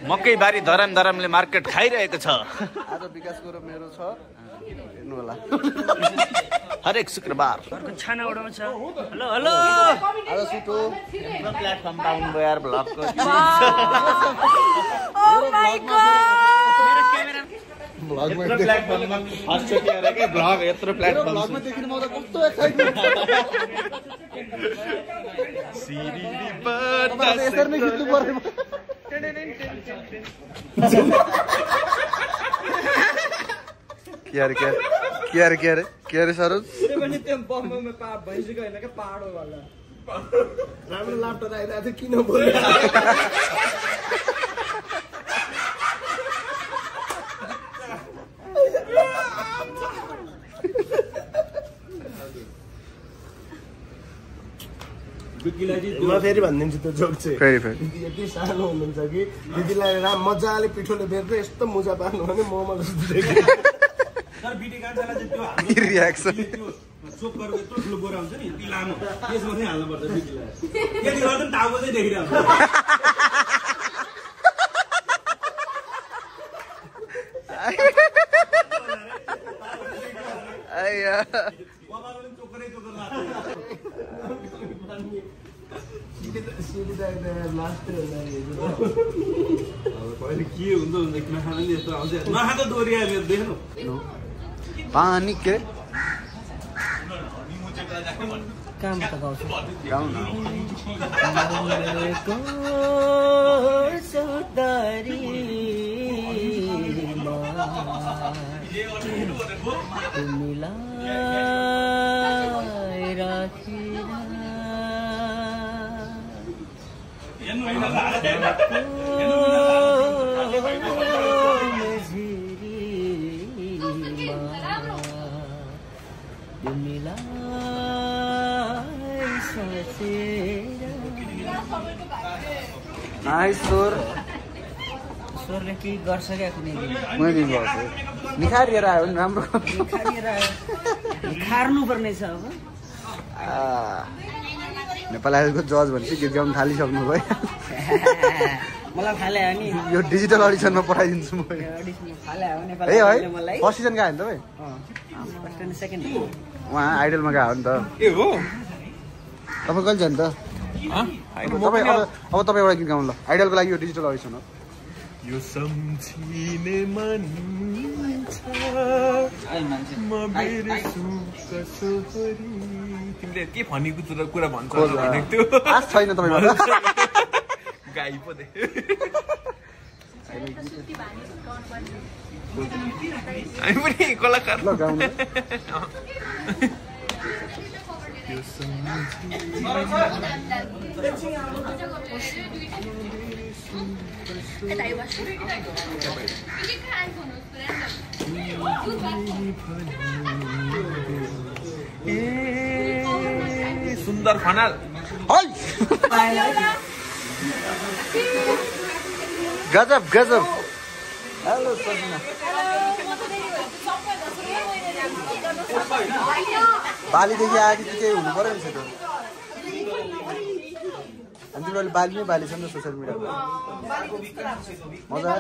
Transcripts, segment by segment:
मकै बारी धरामले मार्केट खाइरहेको छ। आज विकासको र मेरो छ हेर्नु होला हरेक शुक्रबार अर्को छाना उडाउँछ। हेलो हेलो आज सुटो प्लेटफर्म पाउनु भयो यार भ्लगको। ओ माय गॉड भ्लगमा प्लेटफर्ममा फर्स्ट चोटि आएर के भ्लग यत्रो प्लेटफर्म भ्लगमा देखिनु म त कस्तो एक्साइटेड सिरिरी यसरी नै खिच्नु पर्यो के अरे सरोज राम्रो ल्यापटप आइरहेको थियो किन बोल्यो म फेरि भनिदिन्छु त्यो जोक चाहिँ दिदी यति सानो हुनुहुन्छ कि दिदीलाई मजाले पिठोले बेर्दै यस्तो मुजा पार्नु भने मोमो जस्तो देख्यो रियाक्सन चोप गरेको यत्रो ठुलो बोरा हुन्छ नि यति लामो त्यसमा चाहिँ हाल्नुपर्छ बिचलाई यति गर्दा पनि टाउको चाहिँ देखिरहेको के हुन्छ नखानु नि यस्तो आउँछ नखाएको दोहोरी आयो मेरो देख्नु पानी के काम त गाउँछु गाउन स्वरले के गर्छ क्या कुनै मैले निखारिएर आयो भने राम्रो खार्नु पर्ने छ अब नेपाली आइडलको जज भनेपछि गीत गाउनु थालिसक्नु भयो मलाई फाले हो नि यो डिजिटल अडिसनमा पठाइदिन्छु म फाले हो है नेपाली है मलाई फर्स्ट सिजन गयो नि तपाईँ फर्स्ट एन्ड सेकेन्ड उहाँ आइडलमा गयो नि त ए हो तपाईँ कहिले जानु त तपाईँ अब तपाईँ एउटा गीत गाउनु ल आइडलको लागि यो डिजिटल अडिसन हो यो सम्झिने मन छ म बिर्सु कसरी तिमीले के भनेको कुरा भन्छ भनेको थियो आश छैन तपाईँबाट गाई पो दे हामी पनि कलाकार ल गाउनु सुन्दर खनाल गजब गजब हेलो सजना बालीदेखि आएको चाहिँ केही हुनु पर्यो नि त अनि तिमीहरूले बालीमै बाली छ नि त सोसियल मिडियामा मजा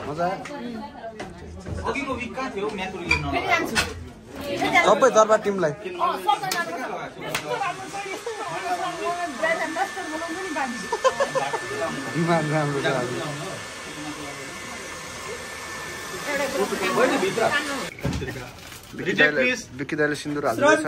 मजा सबै दरबार टिमलाई डिमान्ड राम्रो छ विकी दाइले सिन्दुर हाल्दैछ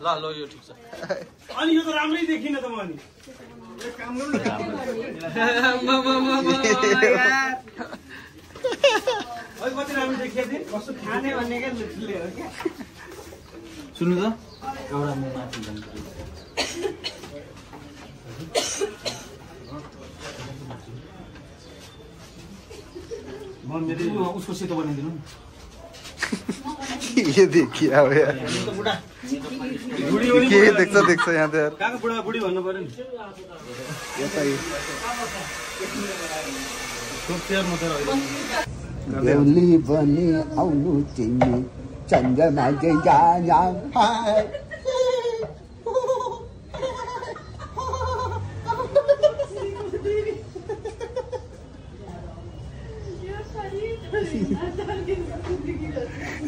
ल ल यो ठिक छ अनि यो त राम्रै देखिन त म अनि काम गर्नु कति राम्रो देखिएको थिएँ कस्तो खाने भन्ने क्या हो क्या सुन्नु त एउटा म माथि जान्छु म मेरो उसको सेतो बनाइदिनु ये देखिए अब यार के देख्छ यहाँ त यार कहाँको बुढा बुढी भन्नु पर्यो नि बेहुली बनी आउनु तिमी चन्द्रमा जान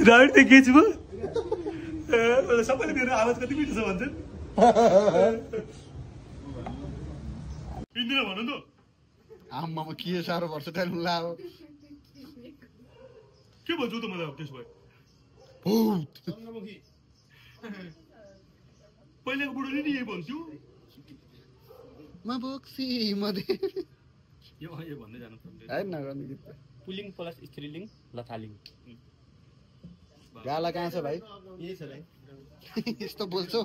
राइट त के छु म सबैले मेरो आवाज कति मिठो छ भन्छन् पिन्दिन भन्नु त आम्मा म के साह्रो पर्छ टाइम लाओ के भन्छु त मलाई त्यसो भए भूत पहिलेको बुढोले नि यही भन्थ्यो म बोक्सी मदे यो भन्दै जानु पर्छ हैन नगर्नु गीत पुलिङ प्लस स्त्रीलिङ लथालिङ गाला कहाँ छ भाइ यही छ भाइ यस्तो बोल्छौ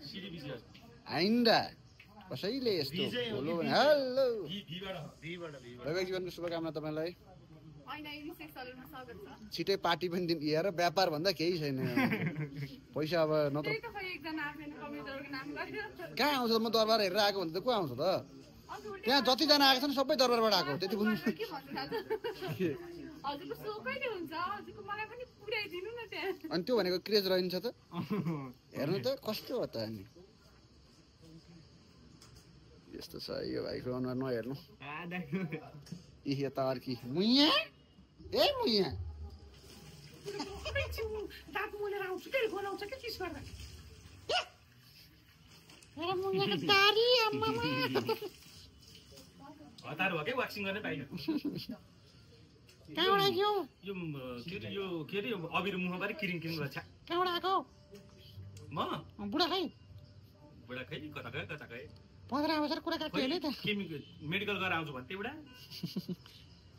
सिडी बिजर आइन्दा कसैले यस्तो बोल्नु भने हेलो भीबाट वैवाहिक जीवनको शुभकामना तपाईँलाई छिटै पार्टी पनि दिन हेर व्यापार भन्दा केही छैन पैसा अब नत्र कहाँ आउँछ म दरबार हेरेर आएको भने त को आउँछ त त्यहाँ जतिजना आएको छन् सबै दरबारबाट आएको त्यति बुझ्नु अनि त्यो भनेको क्रेज रहन्छ त हेर्नु त कस्तो हो त अनि यस्तो छ यो भाइको अनुहार नहेर्नु इ यता अर्की मुइया ए मुइया हतार भएकै वाक्सिङ गर्ने पाइनँ कहाँबाट आयो यो के अरे अबिर मुखबारी किरिङ किरिङ गर्छ कहाँबाट आएको म बुढा खै बुढा खै कता गए 15 हजार कुरा काट्यो नि त मेडिकल गरेर आउँछु भन्थे बुढा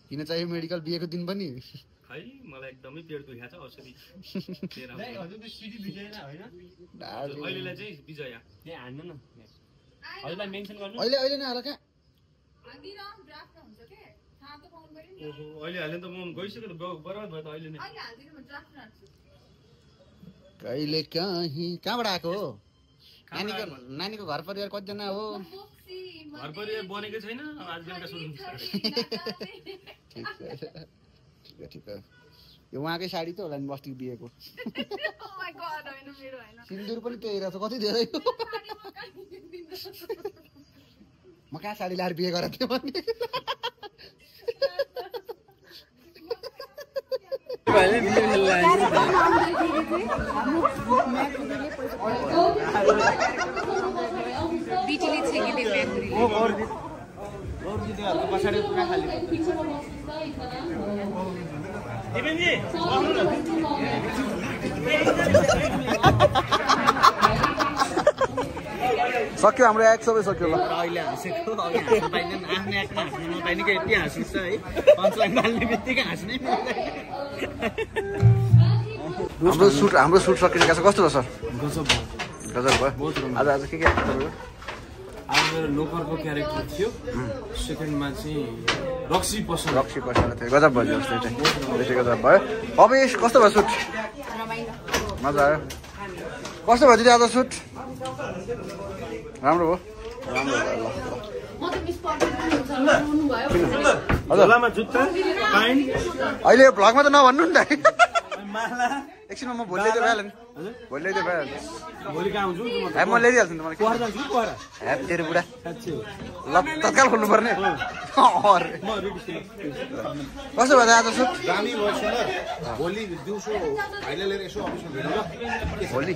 किन चाहियो मेडिकल बिहेको दिन पनि खै मलाई एकदमै पेट दुखेको छ औषधि अहिलेलाई चाहिँ विजया हान्नु न अहिले मेन्सन गर्नु अहिले नै होला कहाँ अहिले हाल्यो त म गइसक्यो बराबर भयो त अहिले नै कहिले कहाँबाट आएको हो नानीको घर परिवार कतिजना हो घर परिवार बनेकै छैन आज बेलुका सुरु ठिक यो उहाँकै साडी त होला नि बस्तीको बिहेको सिन्दुर पनि त्यही रहेछ कति धेरै म कहाँ साडी लाएर बिहे गरेको थिएँ भने सक्यो हाम्रो एक्ट सबै सक्यो ल अहिले हाँसेको अघि हाँस्नु पाइँदैन आफ्नो एक्टमा हाँस्नु नपाइने कि यति हाँस्नु छ है पञ्चलाइन बाल्ने बित्तिकै हाँस्नै हाम्रो सुट सकिसकेको छ कस्तो छ सर गजब भयो आज के आज मेरो लोकरको क्यारेक्टर थियो सेकेन्डमा चाहिँ रक्सी पसल थियो गजब भयो जस्तै चाहिँ गजब भयो अवेश कस्तो भयो सुट मजा आयो कस्तो भयो दिदी आज सुट राम्रो भयो झोलामा जुत्ता अहिले भ्लगमा त नभन्नु नि त एकछिनमा म भोलि ल्याइदियो भइहाल्यो नि भोलि ल्याइदियो भइहाल्यो भोलि कहाँ आउँछु म ल्याइदिइहाल्छु नि मलाई तेरो बुढा ल तत्काल खोल्नु पर्ने कस्तो भयो आज सुट दामी भयो सुन्दर भोलि दिउँसो भाइले लिएर यसो अफिसमा भेटौँ ल भोलि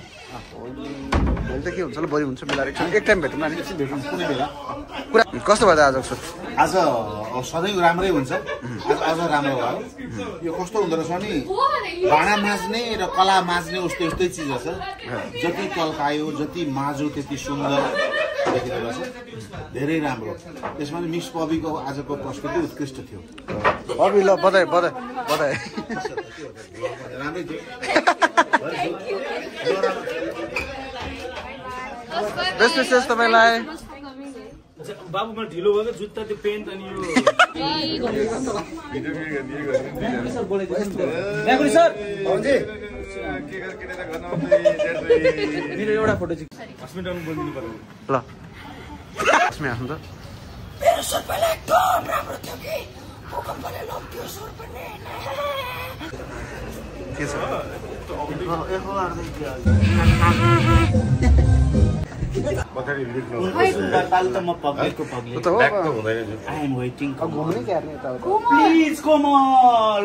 त के हुन्छ ल भोलि हुन्छ मिलाएर एक टाइम भेटौँ न भेटौँ कुनै बेला कुरा कस्तो भयो आज सुट आज सधैँ राम्रै हुन्छ आज राम्रो भयो यो कस्तो हुँदो रहेछ नि भाँडा माझ्ने र कला माझ्ने उस्तो यस्तै चिज छ जति तल्कायो जति माझ्यो त्यति सुन्दर देखिँदो रहेछ धेरै राम्रो त्यसमा मिक्स पबीको आजको प्रस्तुति उत्कृष्ट थियो अभि ल बधाई राम्रै थियो बेस्ट विशेष तपाईँलाई बाबु म ढिलो भयो जुत्ता त्यो पेन्ट अनि यो सर मेरो एउटा फोटो चाहिँ हस्पिटलमा बोलिदिनु पर्यो ल यसमै आउनु त के छ पाल त म पग्लेको पग्ले त हो आई एम वेटिङ घुम्ने के हेर्ने यता please Komal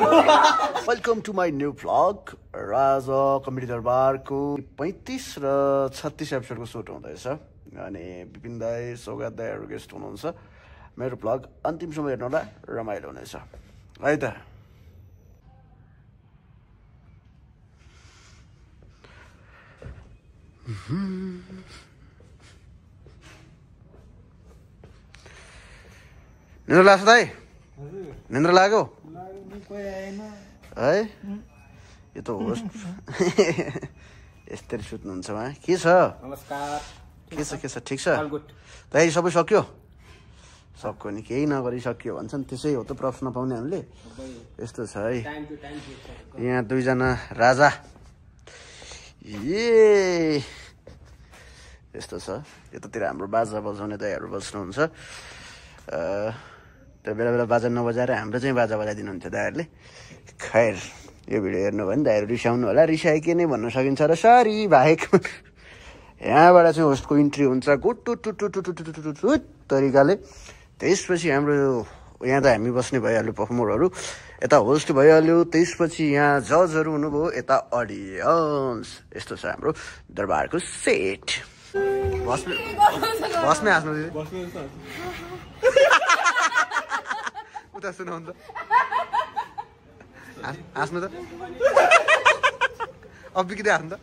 welcome to my new vlog र आज कमेडी दरबारको 35 र 36 एपिसोडको सुट हुँदैछ अनि विपिन दाई सौगात दाईहरू गेस्ट हुनुहुन्छ मेरो भ्लग अन्तिमसम्म हेर्नुहोला रमाइलो हुनेछ है त निन्द्रा लाग्छ दाइ निन्द्रा लाग्यो है यो त होस् यस्तरी सुत्नुहुन्छ उहाँ के छ नमस्कार के छ ठिक छ दाइ सबै सक्यो सक्यो नि केही नगरी सक्यो भन्छ नि त्यसै हो त प्रश्न पाउने हामीले यस्तो छ है यहाँ दुईजना राजा ए यस्तो छ यतातिर हाम्रो बाजा बजाउने दाइहरू बस्नुहुन्छ तर बेला बेला बाजा नबजाएर हाम्रो चाहिँ बाजा बजाइदिनुहुन्थ्यो दाइहरूले खैर यो भिडियो हेर्नु भयो भने दाइहरू रिसाउनु होला रिसाए के नै भन्न सकिन्छ र सरी बाहेक यहाँबाट चाहिँ होस्टको इन्ट्री हुन्छ गुट तरिकाले त्यसपछि हाम्रो यहाँ त हामी बस्ने भइहाल्यो पर्फर्मरहरू यता होस्ट भइहाल्यो त्यसपछि यहाँ जजहरू हुनुभयो यता अडियन्स यस्तो छ हाम्रो दरबारको सेट बस्मै हाँस्नु दिदी उता सुनाउनु त हाँस्नु त अब बिग्रिँदै हाँस्नु त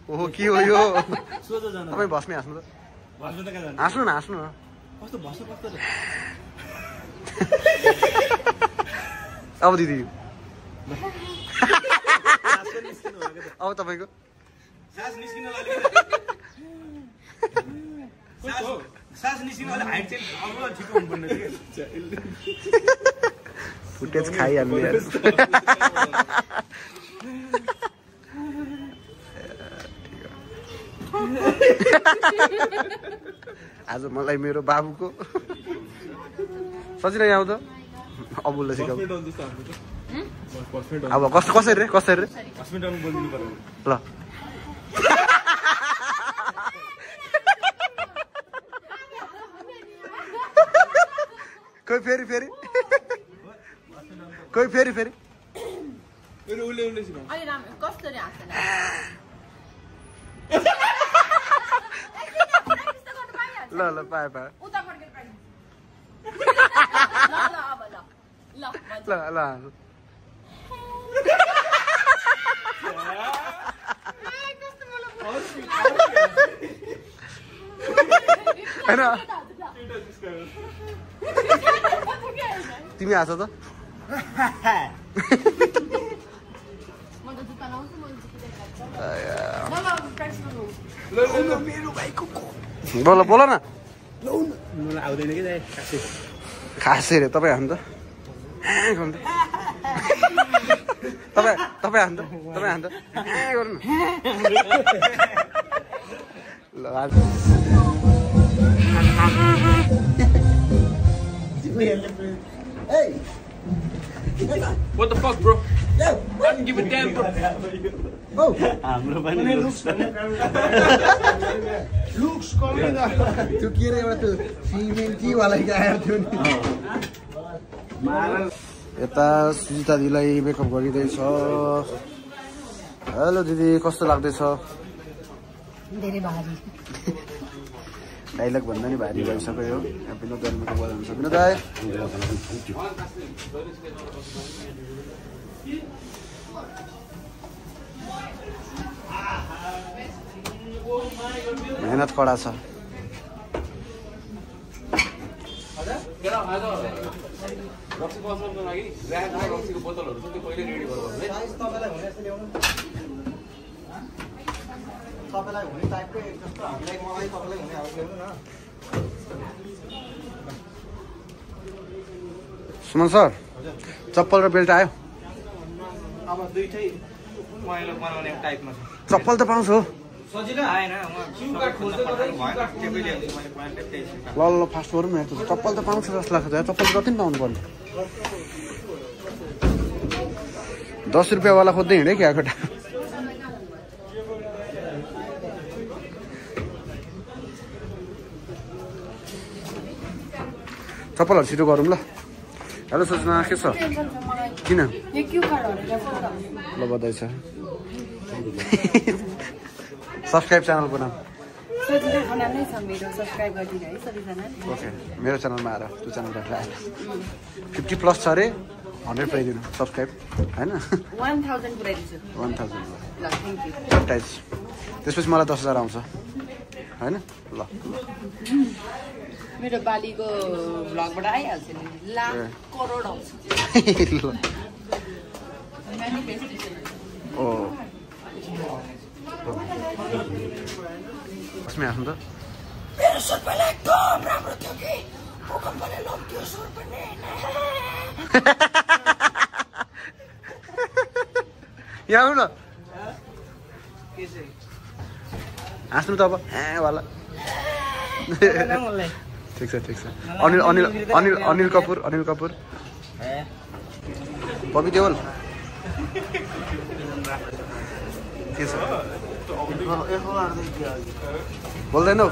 ओहो के हो यो तपाईँ बस्मै हाँस्नु त हाँस्नु न हाँस्नु न अब दिदी अब तपाईँको फुटेज खाइहाल्नु आज मलाई मेरो बाबुको सजिलो आउँछ अबुलले सिकाउ अब कसरी रे हस्पिटलमा बोलिदिनु पर्यो ल कोही फेरि ल पाए ल हैन तिमी हाँस त बोल न आउँदैन कि खासै रे तपाईँ हान्नु त तपाईँ हान्नु त गर्नु ल What the fuck, bro? I don't give a damn, bro. हाम्रो पनि लुक्स कमेन त्यो के रे एउटा त्यो सिमेन्टी वाला आएर थियो नि यता सुजिता दिदीलाई मेकअप गरिँदैछ हेलो दिदी कस्तो लाग्दैछ धेरै भारी डाइलग भन्दा नि भारी भइसक्यो यो विनोद दाइले मेकअप गर्नुहुन्छ विनोद दाइ मेहनत कडा छ तपाईलाई हुने टाइपको जस्तो हामीलाई मलाई तपाईलाई हुने हालत ल्याउनु न सुमन सर चप्पल र बेल्ट आयो अब दुईटै मैले बनाउने टाइपमा छ चप्पल त पाउँछ हो सजिलो आएन ल ल फास्ट गरौँ न चप्पल त पाउँछ जस्तो लाग्छ चप्पल कति पनि पाउनु पर्ने 10 रुपियाँवाला खोज्दै हिँडे क्या केटा चप्पलहरू छिटो गरौँ ल हेलो सोच्न के छ किन ल बधाई छ सब्सक्राइब च्यानलको नाम ओके मेरो च्यानलमा आएर त्यो च्यानल राखेर आएर 50+ छ अरे 100 पुऱ्याइदिनु सब्सक्राइब होइन 1000 एडभर्टाइज त्यसपछि मलाई 10,000 आउँछ होइन ल मेरो बालीको भ्लगबाट आइहाल्छ नि लाख करोड आउँछ ओ कसमै आफ्नो त मेरो सुर पनि एकदम राम्रो थियो कि भूकम्पले लग्थ्यो सुर पनि यहाँ आउनु न हाँस्नु त अब वाला ठिक छ अनिल कपुर बबी देओल के छ बोल्दैनौ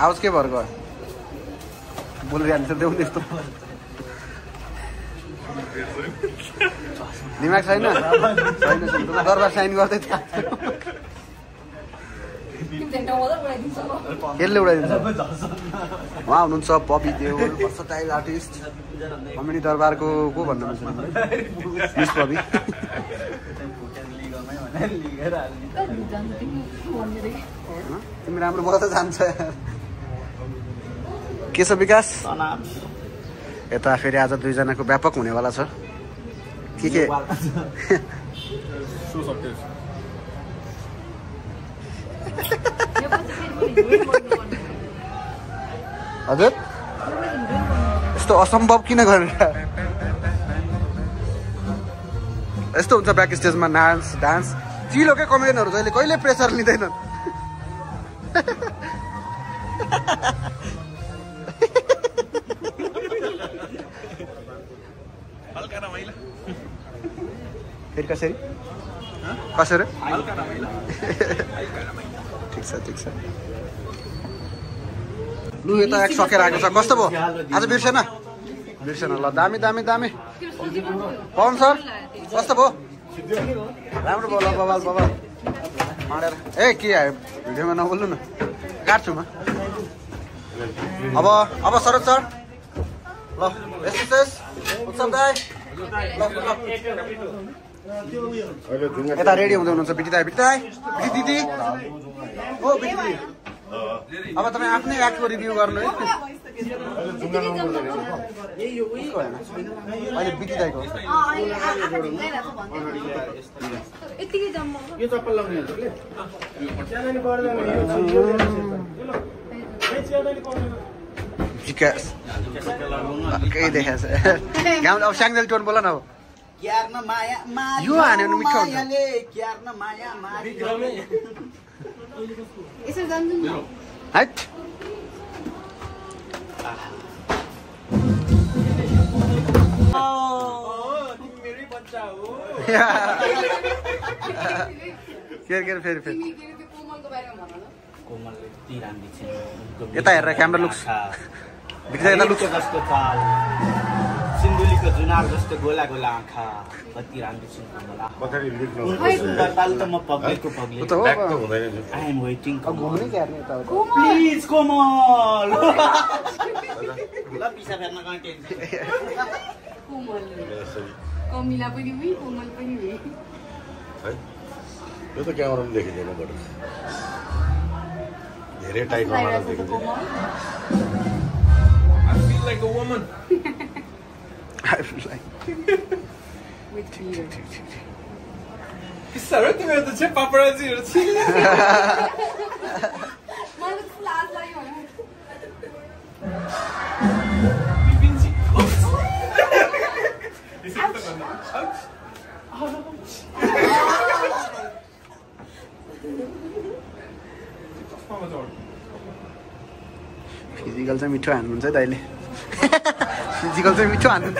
आवाज के भएर गयो बोलिरहन्छ देऊ त्यस्तो दिमाग छैन दरबार साइन गर्दै यसले उडाइदिन्छ उहाँ हुनुहुन्छ Bobby Deol versatile artist comedy दरबारको को भन्नु मिस बबी तिमी राम्रो बोल्दा जान्छ के छ विकास यता फेरि आज दुईजनाको व्यापक हुनेवाला छ के हजुर यस्तो असम्भव किन गरेर यस्तो हुन्छ ब्याक स्टेजमा डान्स चिलोकै कमेडियनहरू जहिले कहिले प्रेसर लिँदैनन् फेरि कसरी ठिक छ लु यता एक सकेर आएको छ कस्तो भयो आज बिर्सेन ल दामी पवन सर कस्तो भयो राम्रो भयो ल बबाल माडेर ए के आयो भिडियोमा नबोल्नु न काट्छु म अब शरद सर ल उत्सव दाइ यता रेडी हुँदै हुनुहुन्छ बिटी दाइ दिदी ओ बिटी दिदी अब तपाईँ आफ्नै एक्टको रिभ्यू गर्नु है अहिले बिटी दाइको यो चप्पल लाउने विकास केही देखाएको छ गाउँले अब स्याङ्जेल टोन बोल न अब यो हान्यो भने मिठो हुन्छ हाइट फेरि यता हेरेर क्यामेरा लुक्स सिन्धुलीको जुनार जस्तो गोला आँखा कति राम्रो प्लिज कोमल कमिला पनि हुई कोमल पनि हुई यो त क्यामेरामा देखिँदैन बट धेरै टाइपमा देखिन्छ I feel like a woman. I feel like with beard. Sabe que me da che paparazzi ursi. मलाई लाज लाग्यो भने Pinci. फिजिकल चाहिँ मिठो हान्नुहुन्छ है दाइले फिजिकल चाहिँ मिठो हान्नुहुन्छ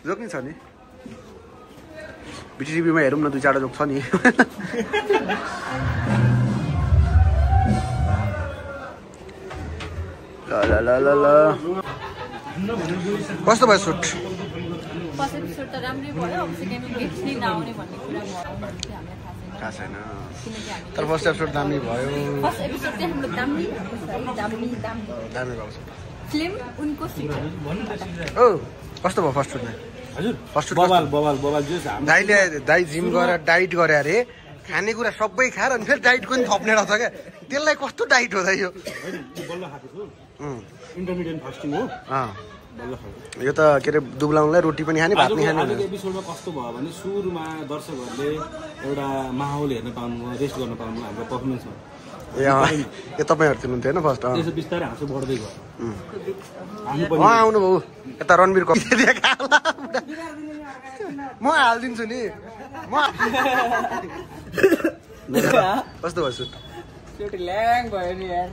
जोक नि छ नि बिटिभीमा हेरौँ न 2-4 जोक छ नि ल ल ल ल कस्तो भयो सुट फर्स्ट एपिसोड त राम्रै भयो अब सेकेन्ड गेट्स नि नआउने भन्ने कुरा हामीलाई थाहा छैन तर फर्स्ट एपिसोड दामी भयो फर्स्ट एपिसोड चाहिँ हाम्रो दामी दामी भएको छ फिल्म उनको ओ कस्तो भयो फर्स्ट सुटमा हजुर फर्स्ट बवाल बवाल बवाल जो दाइ जिम गरेर डाइट गरे अरे खानेकुरा सबै खाएर अनि फेरि डाइटको नि थप्ने रहेछ क्या त्यसलाई कस्तो डाइट हो त यो बल्ल खाएको छु इन्टरमिडिएट फास्टिङ हो बल्ल खाएको यो त के अरे दुब्लाउनलाई रोटी पनि खाने भात पनि खाने आजको एपिसोडमा कस्तो भयो भने सुरुमा दर्शकहरूले एउटा माहौल हेर्न पाउनुभयो रेस्ट गर्न पाउनुभयो हाम्रो पर्फर्मेन्समा ए तपाईँहरू थिउनुहुन्थ्यो होइन फर्स्ट त्यसो बिस्तारै हाँसो बढ्दै गयो आउनुभयो यता रणवीर म हालिदिन्छु नि म कस्तो भयो सुट ल्याङ भयो नि यार